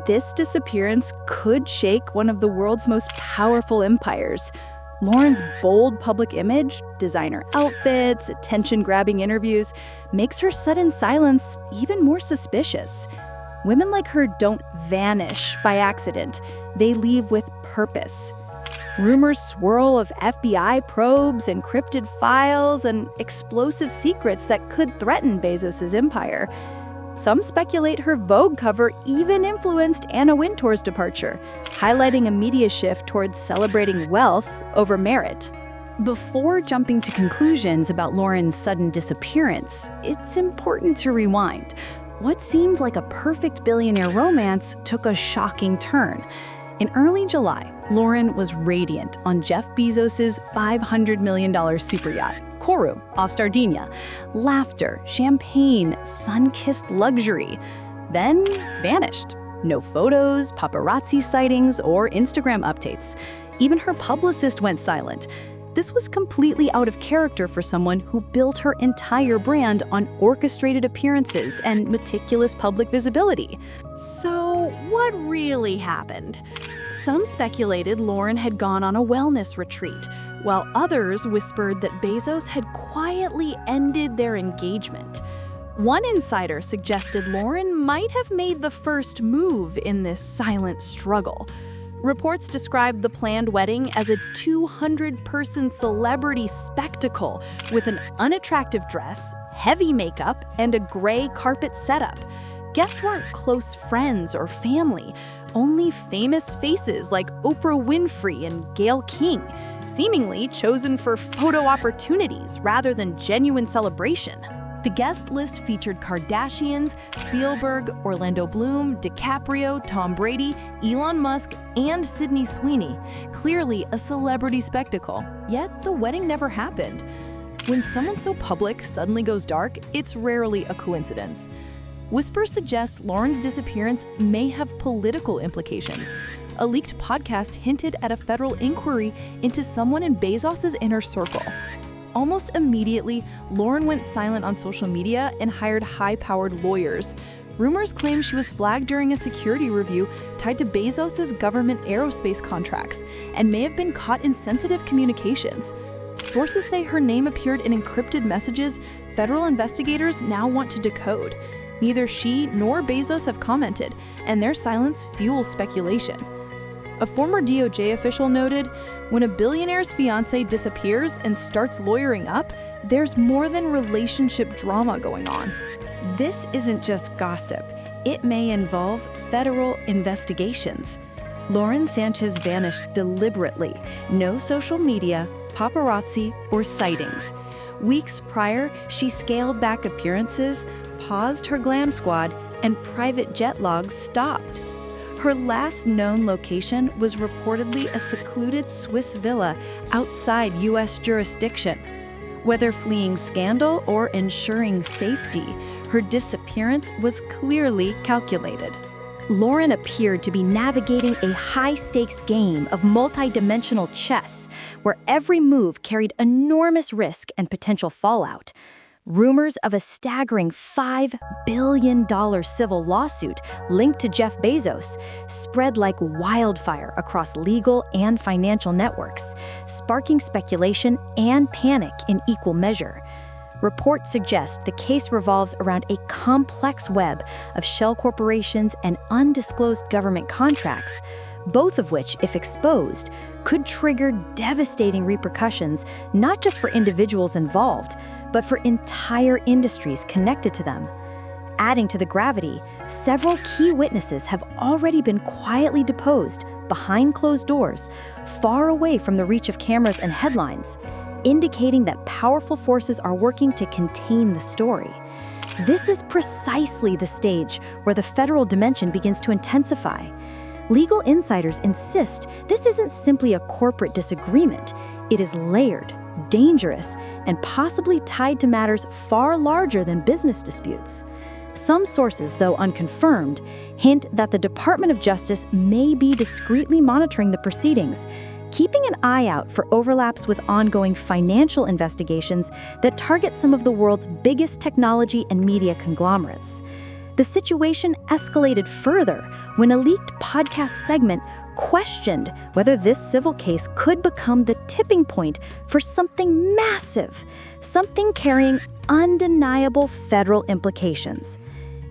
This disappearance could shake one of the world's most powerful empires. Lauren's bold public image, designer outfits, attention-grabbing interviews, makes her sudden silence even more suspicious. Women like her don't vanish by accident. They leave with purpose. Rumors swirl of FBI probes, encrypted files, and explosive secrets that could threaten Bezos' empire. Some speculate her Vogue cover even influenced Anna Wintour's departure, highlighting a media shift towards celebrating wealth over merit. Before jumping to conclusions about Lauren's sudden disappearance, it's important to rewind. What seemed like a perfect billionaire romance took a shocking turn. In early July, Lauren was radiant on Jeff Bezos' $500 million superyacht, off Sardinia. Laughter, champagne, sun-kissed luxury. Then vanished. No photos, paparazzi sightings, or Instagram updates. Even her publicist went silent. This was completely out of character for someone who built her entire brand on orchestrated appearances and meticulous public visibility. So, what really happened? Some speculated Lauren had gone on a wellness retreat, while others whispered that Bezos had quietly ended their engagement. One insider suggested Lauren might have made the first move in this silent struggle. Reports described the planned wedding as a 200-person celebrity spectacle with an unattractive dress, heavy makeup, and a gray carpet setup. Guests weren't close friends or family, only famous faces like Oprah Winfrey and Gayle King, seemingly chosen for photo opportunities rather than genuine celebration. The guest list featured Kardashians, Spielberg, Orlando Bloom, DiCaprio, Tom Brady, Elon Musk, and Sydney Sweeney. Clearly a celebrity spectacle, yet the wedding never happened. When someone so public suddenly goes dark, it's rarely a coincidence. Whispers suggest Lauren's disappearance may have political implications. A leaked podcast hinted at a federal inquiry into someone in Bezos' inner circle. Almost immediately, Lauren went silent on social media and hired high-powered lawyers. Rumors claim she was flagged during a security review tied to Bezos' government aerospace contracts and may have been caught in sensitive communications. Sources say her name appeared in encrypted messages federal investigators now want to decode. Neither she nor Bezos have commented, and their silence fuels speculation. A former DOJ official noted, when a billionaire's fiancé disappears and starts lawyering up, there's more than relationship drama going on. This isn't just gossip. It may involve federal investigations. Lauren Sanchez vanished deliberately. No social media, paparazzi, or sightings. Weeks prior, she scaled back appearances, paused her glam squad, and private jet logs stopped. Her last known location was reportedly a secluded Swiss villa outside U.S. jurisdiction. Whether fleeing scandal or ensuring safety, her disappearance was clearly calculated. Lauren appeared to be navigating a high-stakes game of multi-dimensional chess, where every move carried enormous risk and potential fallout. Rumors of a staggering $5 billion civil lawsuit linked to Jeff Bezos spread like wildfire across legal and financial networks, sparking speculation and panic in equal measure. Reports suggest the case revolves around a complex web of shell corporations and undisclosed government contracts, both of which, if exposed, could trigger devastating repercussions not just for individuals involved, but for entire industries connected to them. Adding to the gravity, several key witnesses have already been quietly deposed behind closed doors, far away from the reach of cameras and headlines, indicating that powerful forces are working to contain the story. This is precisely the stage where the federal dimension begins to intensify. Legal insiders insist this isn't simply a corporate disagreement. It is layered, dangerous, and possibly tied to matters far larger than business disputes. Some sources, though unconfirmed, hint that the Department of Justice may be discreetly monitoring the proceedings, keeping an eye out for overlaps with ongoing financial investigations that target some of the world's biggest technology and media conglomerates. The situation escalated further when a leaked podcast segment questioned whether this civil case could become the tipping point for something massive, something carrying undeniable federal implications.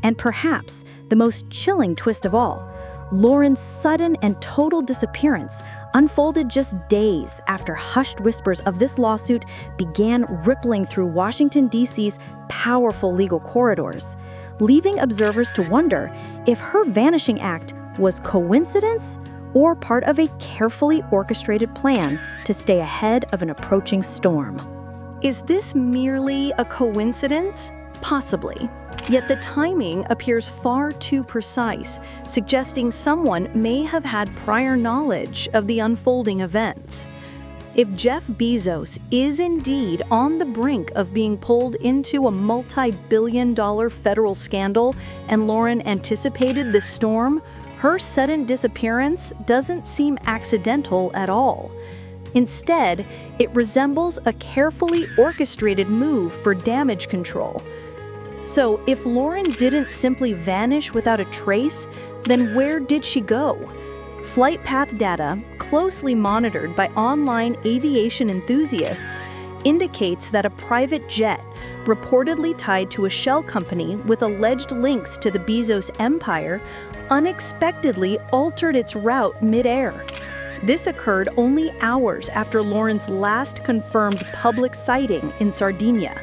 And perhaps the most chilling twist of all, Lauren's sudden and total disappearance unfolded just days after hushed whispers of this lawsuit began rippling through Washington, D.C.'s powerful legal corridors, leaving observers to wonder if her vanishing act was coincidence or part of a carefully orchestrated plan to stay ahead of an approaching storm. Is this merely a coincidence? Possibly. Yet the timing appears far too precise, suggesting someone may have had prior knowledge of the unfolding events. If Jeff Bezos is indeed on the brink of being pulled into a multi-billion-dollar federal scandal and Lauren anticipated this storm, her sudden disappearance doesn't seem accidental at all. Instead, it resembles a carefully orchestrated move for damage control. So, if Lauren didn't simply vanish without a trace, then where did she go? Flight path data, closely monitored by online aviation enthusiasts, indicates that a private jet, reportedly tied to a shell company with alleged links to the Bezos empire, unexpectedly altered its route mid-air. This occurred only hours after Lauren's last confirmed public sighting in Sardinia.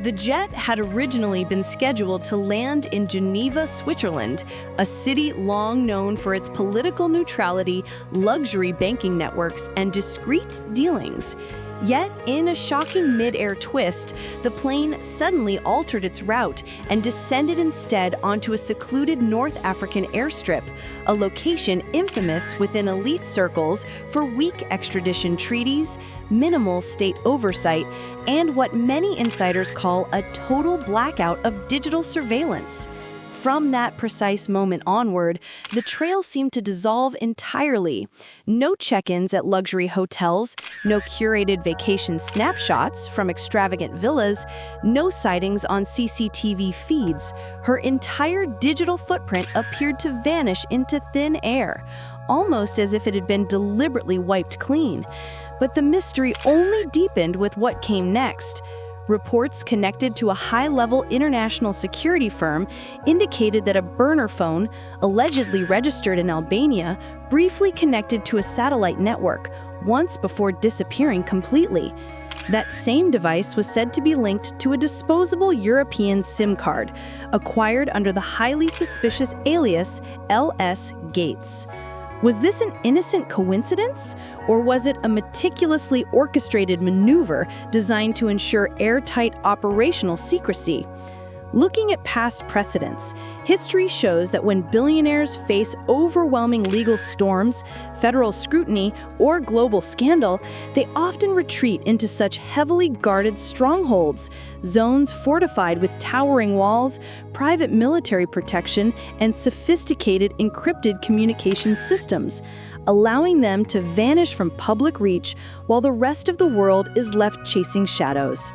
The jet had originally been scheduled to land in Geneva, Switzerland, a city long known for its political neutrality, luxury banking networks, and discreet dealings. Yet, in a shocking mid-air twist, the plane suddenly altered its route and descended instead onto a secluded North African airstrip, a location infamous within elite circles for weak extradition treaties, minimal state oversight, and what many insiders call a total blackout of digital surveillance. From that precise moment onward, the trail seemed to dissolve entirely. No check-ins at luxury hotels, no curated vacation snapshots from extravagant villas, no sightings on CCTV feeds. Her entire digital footprint appeared to vanish into thin air, almost as if it had been deliberately wiped clean. But the mystery only deepened with what came next. Reports connected to a high-level international security firm indicated that a burner phone, allegedly registered in Albania, briefly connected to a satellite network, once before disappearing completely. That same device was said to be linked to a disposable European SIM card, acquired under the highly suspicious alias L.S. Gates. Was this an innocent coincidence, or was it a meticulously orchestrated maneuver designed to ensure airtight operational secrecy? Looking at past precedents, history shows that when billionaires face overwhelming legal storms, federal scrutiny, or global scandal, they often retreat into such heavily guarded strongholds, zones fortified with towering walls, private military protection, and sophisticated encrypted communication systems, allowing them to vanish from public reach while the rest of the world is left chasing shadows.